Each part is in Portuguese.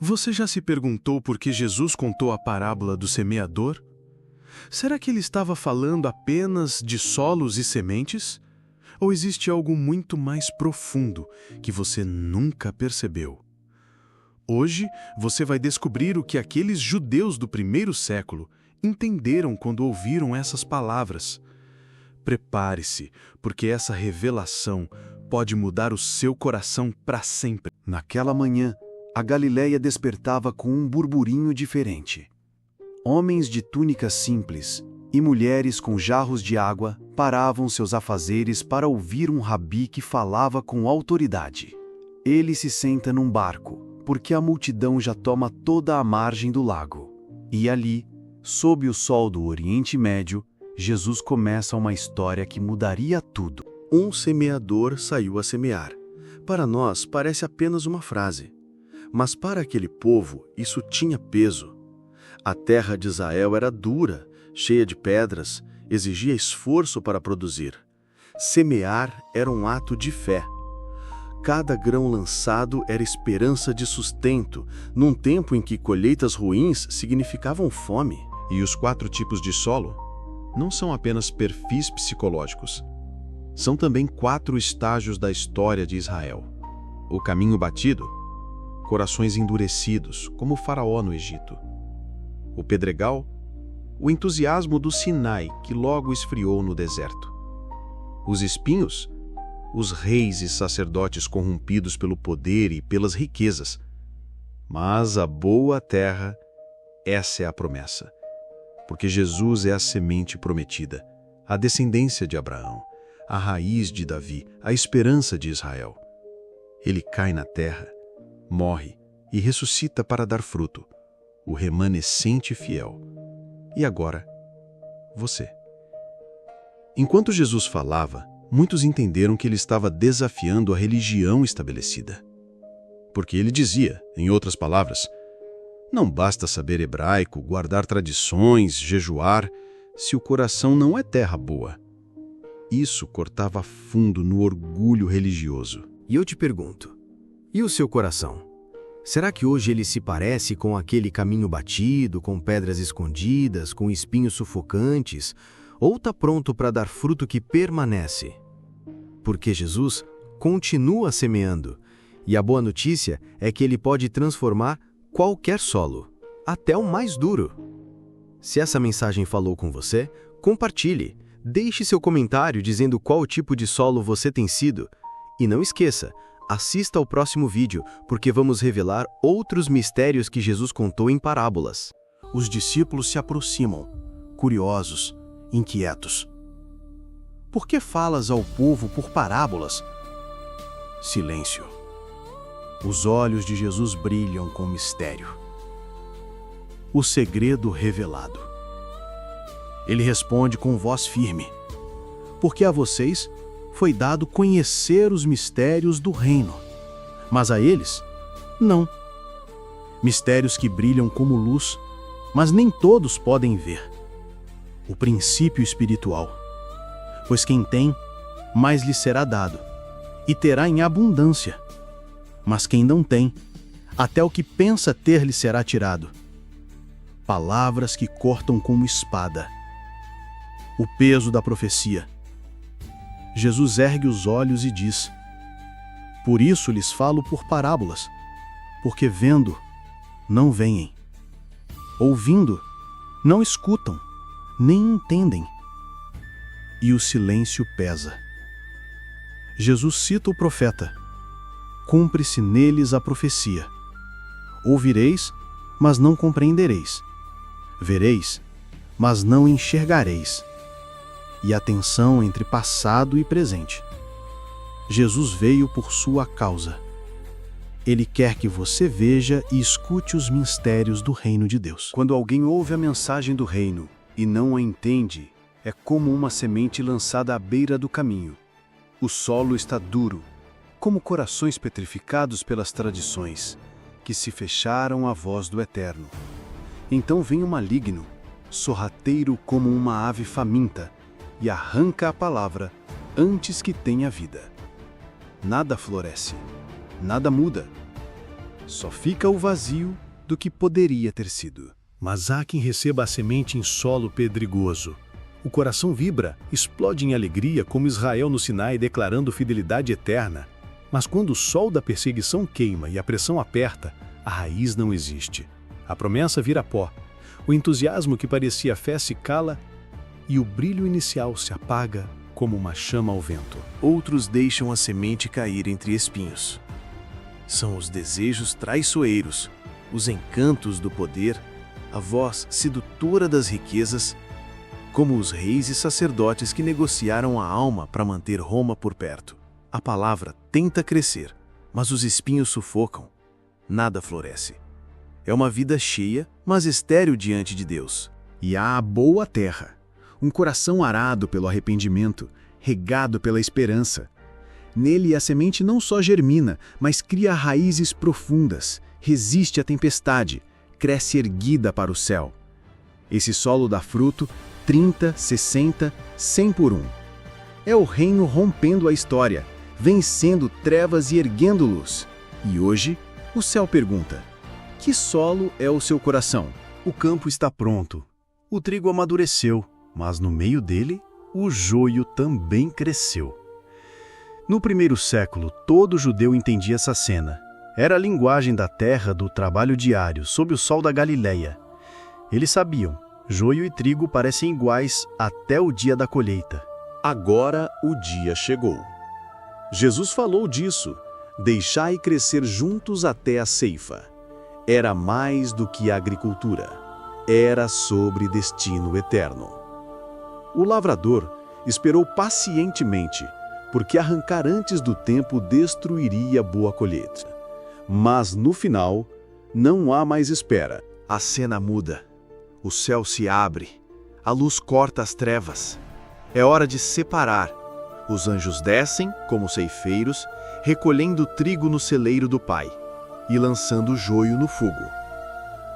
Você já se perguntou por que Jesus contou a parábola do semeador? Será que ele estava falando apenas de solos e sementes? Ou existe algo muito mais profundo que você nunca percebeu? Hoje, você vai descobrir o que aqueles judeus do primeiro século entenderam quando ouviram essas palavras. Prepare-se, porque essa revelação pode mudar o seu coração para sempre. Naquela manhã, a Galileia despertava com um burburinho diferente. Homens de túnicas simples e mulheres com jarros de água paravam seus afazeres para ouvir um rabi que falava com autoridade. Ele se senta num barco, porque a multidão já toma toda a margem do lago. E ali, sob o sol do Oriente Médio, Jesus começa uma história que mudaria tudo. Um semeador saiu a semear. Para nós, parece apenas uma frase. Mas para aquele povo, isso tinha peso. A terra de Israel era dura, cheia de pedras, exigia esforço para produzir. Semear era um ato de fé. Cada grão lançado era esperança de sustento, num tempo em que colheitas ruins significavam fome. E os 4 tipos de solo não são apenas perfis psicológicos. São também 4 estágios da história de Israel. O caminho batido, corações endurecidos, como o faraó no Egito. O pedregal, o entusiasmo do Sinai, que logo esfriou no deserto. Os espinhos, os reis e sacerdotes corrompidos pelo poder e pelas riquezas. Mas a boa terra, essa é a promessa. Porque Jesus é a semente prometida, a descendência de Abraão, a raiz de Davi, a esperança de Israel. Ele cai na terra, morre e ressuscita para dar fruto, o remanescente fiel. E agora, você. Enquanto Jesus falava, muitos entenderam que ele estava desafiando a religião estabelecida. Porque ele dizia, em outras palavras, não basta saber hebraico, guardar tradições, jejuar, se o coração não é terra boa. Isso cortava fundo no orgulho religioso. E eu te pergunto, e o seu coração? Será que hoje ele se parece com aquele caminho batido, com pedras escondidas, com espinhos sufocantes, ou está pronto para dar fruto que permanece? Porque Jesus continua semeando, e a boa notícia é que ele pode transformar qualquer solo, até o mais duro. Se essa mensagem falou com você, compartilhe. Deixe seu comentário dizendo qual tipo de solo você tem sido. E não esqueça, assista ao próximo vídeo, porque vamos revelar outros mistérios que Jesus contou em parábolas. Os discípulos se aproximam, curiosos, inquietos. Por que falas ao povo por parábolas? Silêncio. Os olhos de Jesus brilham com mistério. O segredo revelado. Ele responde com voz firme: porque a vocês foi dado conhecer os mistérios do reino, mas a eles, não. Mistérios que brilham como luz, mas nem todos podem ver. O princípio espiritual. Pois quem tem, mais lhe será dado, e terá em abundância. Mas quem não tem, até o que pensa ter lhe será tirado. Palavras que cortam como espada. O peso da profecia. Jesus ergue os olhos e diz: por isso lhes falo por parábolas, porque vendo, não veem. Ouvindo, não escutam, nem entendem. E o silêncio pesa. Jesus cita o profeta: cumpre-se neles a profecia. Ouvireis, mas não compreendereis. Vereis, mas não enxergareis. E a tensão entre passado e presente. Jesus veio por sua causa. Ele quer que você veja e escute os mistérios do reino de Deus. Quando alguém ouve a mensagem do reino e não a entende, é como uma semente lançada à beira do caminho. O solo está duro, como corações petrificados pelas tradições, que se fecharam à voz do Eterno. Então vem o maligno, sorrateiro como uma ave faminta, e arranca a palavra antes que tenha vida. Nada floresce, nada muda. Só fica o vazio do que poderia ter sido. Mas há quem receba a semente em solo pedregoso. O coração vibra, explode em alegria como Israel no Sinai declarando fidelidade eterna. Mas quando o sol da perseguição queima e a pressão aperta, a raiz não existe. A promessa vira pó. O entusiasmo que parecia fé se cala e o brilho inicial se apaga como uma chama ao vento. Outros deixam a semente cair entre espinhos. São os desejos traiçoeiros, os encantos do poder, a voz sedutora das riquezas, como os reis e sacerdotes que negociaram a alma para manter Roma por perto. A palavra tenta crescer, mas os espinhos sufocam. Nada floresce. É uma vida cheia, mas estéril diante de Deus. E há a boa terra, um coração arado pelo arrependimento, regado pela esperança. Nele a semente não só germina, mas cria raízes profundas, resiste à tempestade, cresce erguida para o céu. Esse solo dá fruto 30, 60, 100 por um. É o reino rompendo a história, vencendo trevas e erguendo luz. E hoje, o céu pergunta: que solo é o seu coração? O campo está pronto. O trigo amadureceu, mas no meio dele, o joio também cresceu. No primeiro século, todo judeu entendia essa cena. Era a linguagem da terra do trabalho diário, sob o sol da Galileia. Eles sabiam, joio e trigo parecem iguais até o dia da colheita. Agora o dia chegou. Jesus falou disso: deixai crescer juntos até a ceifa. Era mais do que agricultura. Era sobre destino eterno. O lavrador esperou pacientemente, porque arrancar antes do tempo destruiria a boa colheita. Mas no final, não há mais espera. A cena muda. O céu se abre. A luz corta as trevas. É hora de separar. Os anjos descem, como ceifeiros, recolhendo o trigo no celeiro do Pai e lançando o joio no fogo.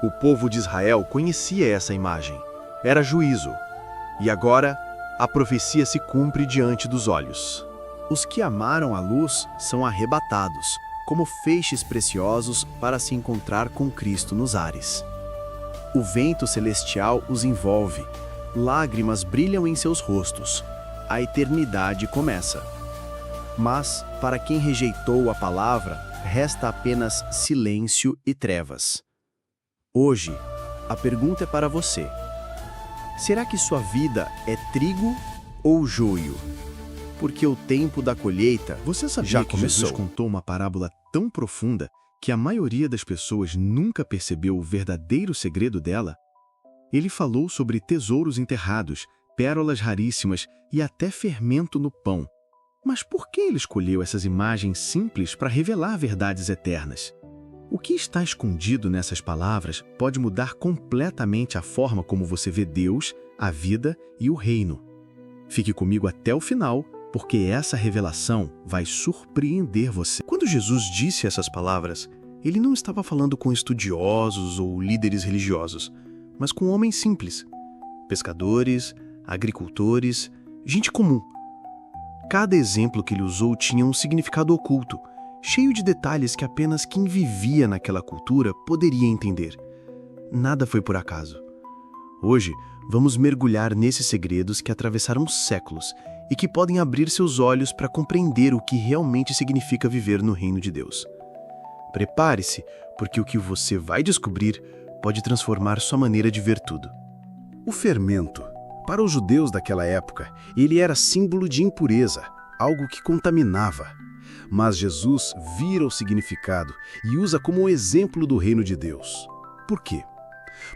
O povo de Israel conhecia essa imagem. Era juízo. E agora, a profecia se cumpre diante dos olhos. Os que amaram a luz são arrebatados, como feixes preciosos para se encontrar com Cristo nos ares. O vento celestial os envolve, lágrimas brilham em seus rostos, a eternidade começa. Mas, para quem rejeitou a palavra, resta apenas silêncio e trevas. Hoje, a pergunta é para você. Será que sua vida é trigo ou joio? Porque o tempo da colheita Você sabia já que Jesus começou. contou uma parábola tão profunda que a maioria das pessoas nunca percebeu o verdadeiro segredo dela? Ele falou sobre tesouros enterrados, pérolas raríssimas e até fermento no pão. Mas por que ele escolheu essas imagens simples para revelar verdades eternas? O que está escondido nessas palavras pode mudar completamente a forma como você vê Deus, a vida e o reino. Fique comigo até o final, porque essa revelação vai surpreender você. Quando Jesus disse essas palavras, ele não estava falando com estudiosos ou líderes religiosos, mas com homens simples, pescadores, agricultores, gente comum. Cada exemplo que ele usou tinha um significado oculto, cheio de detalhes que apenas quem vivia naquela cultura poderia entender. Nada foi por acaso. Hoje, vamos mergulhar nesses segredos que atravessaram séculos e que podem abrir seus olhos para compreender o que realmente significa viver no reino de Deus. Prepare-se, porque o que você vai descobrir pode transformar sua maneira de ver tudo. O fermento. Para os judeus daquela época, ele era símbolo de impureza, algo que contaminava. Mas Jesus vira o significado e usa como um exemplo do reino de Deus. Por quê?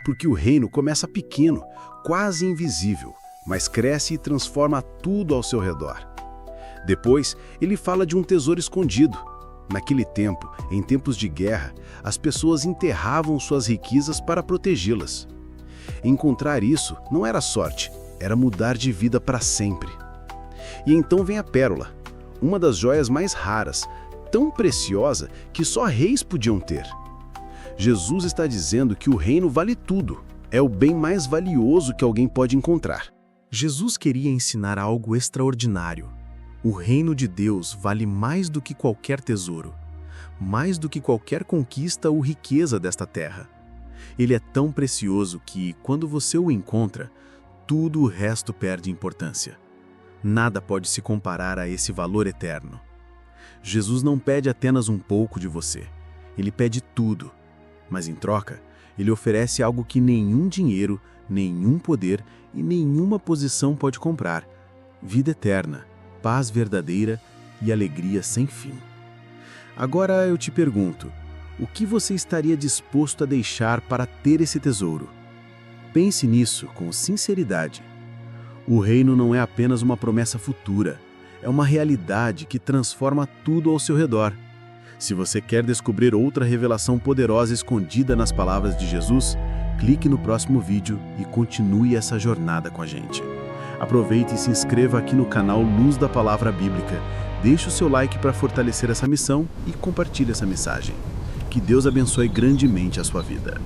Porque o reino começa pequeno, quase invisível, mas cresce e transforma tudo ao seu redor. Depois, ele fala de um tesouro escondido. Naquele tempo, em tempos de guerra, as pessoas enterravam suas riquezas para protegê-las. Encontrar isso não era sorte, era mudar de vida para sempre. E então vem a pérola, uma das joias mais raras, tão preciosa que só reis podiam ter. Jesus está dizendo que o reino vale tudo, é o bem mais valioso que alguém pode encontrar. Jesus queria ensinar algo extraordinário. O reino de Deus vale mais do que qualquer tesouro. mais do que qualquer conquista ou riqueza desta terra. Ele é tão precioso que, quando você o encontra, tudo o resto perde importância. Nada pode se comparar a esse valor eterno. Jesus não pede apenas um pouco de você, ele pede tudo. Mas em troca, ele oferece algo que nenhum dinheiro, nenhum poder e nenhuma posição pode comprar: vida eterna, paz verdadeira e alegria sem fim. Agora eu te pergunto, o que você estaria disposto a deixar para ter esse tesouro? Pense nisso com sinceridade. O reino não é apenas uma promessa futura, é uma realidade que transforma tudo ao seu redor. Se você quer descobrir outra revelação poderosa escondida nas palavras de Jesus, clique no próximo vídeo e continue essa jornada com a gente. Aproveite e se inscreva aqui no canal Luz da Palavra Bíblica. Deixe o seu like para fortalecer essa missão e compartilhe essa mensagem. Que Deus abençoe grandemente a sua vida.